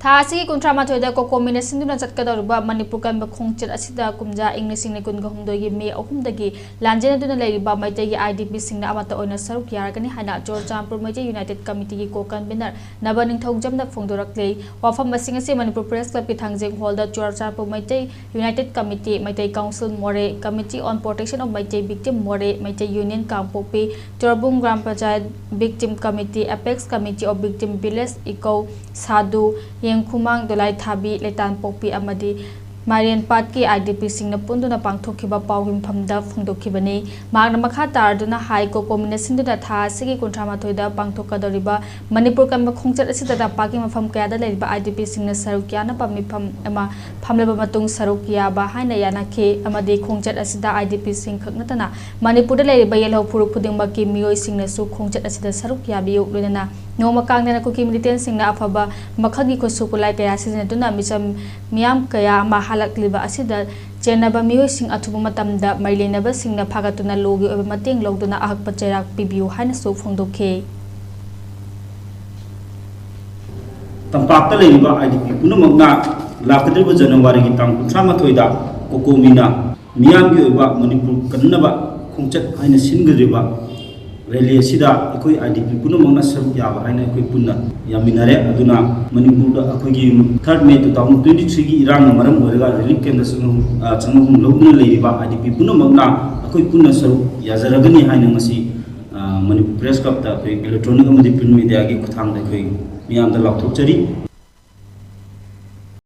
थासी कुंट्रा माथोइदा कोकोमिना सिंधुना चटकदौरबा मणिपुर कानबा खोंगचट असिदा कुमजा इंग्लिशिंग ने कुनगा हुमदोगी मे अहुमदगी लांजेनदुना लेरिबा मैतेगी आईडीपी सिंगना अमाता ओइना सरुक यारगनी हाना जोरचामपुर Meitei united committee की को कन्वीनर नबा निंगथौजमना फोंदोरकले वाफम मसिंग असे मणिपुर प्रेस क्लब की थांगजेंग हॉल दा Jorchampur Meitei united committee Meitei council Moreh committee on protection of Meitei victim Moreh Meitei union Kangpokpi Torbung Gram Panchayat victim committee apex committee of victim village इको साधु खुमांग दोलाई थाबी लेतान पोपी अमदी मारियन पाट की आईडीपी सिंगना पुंदुना पांगथोखिबा पाउगिम फमदा फुंदोखिबनी मागना मखा तारदुना हाई कोकोमिना सिंधुना था सिगी कुंट्रा माथोइदा पांगथोकदोरिबा मणिपुर कानबा खोंगचट असिदा पाकी मफम कयादा लेरिबा आईडीपी सिंगना सरुक याना पमि फम एमा फमलेबा मतुंग सरुक याबा हाइना यानाखे अमदी खोंगचट असिदा आईडीपी सिंग खकनतना मणिपुरदा लेरिबा येलो फुरुक खुदिंगमक की मियोय सिंगनासु खोंगचट असिदा सरुक याबियो लोइना नोमा कांगना कुकी मिलिटेंट सिंगना अफबा मखगी खुसु कुलाई कया सिजनदुना मिसम मियाम कया हालकलिबा असिदा चेनबा मियोसिंग अथुबा मतमदा मैलेनबा सिंगना फागतुना लोगी ओबा मतेंग लौदुना अहकपा चेराक पिबियु हाइनसु फोंदोखे तंपाक्ता लेरिबा आईडीपी पुनमगना लाकद्रिबा जनवरी की तांग 13 कोकोमिना मियाम की ओबा मणिपुर कन्नबा खोंगचट हाइना सिनगद्रिबा रैली असिदा अखोई आईडीपी पुनमगना सरुक याबा हाइना अखोई पुन्ना यामिनारे अदुना मणिपुरदा अखोई 3 मे 2023 की इरांग मरम ओरगा रिलीफ केंद्र चंगम लौदुना लेरिबा आईडीपी पुनमगना अखोई पुन्ना सरुक याजरगनी हाइना ngasi मणिपुर प्रेस क्लब ता अखोई इलेक्ट्रॉनिक अमदी प्रिंट मीडिया की खुथांग दा अखोई मियाम दा लाउथोकचरी।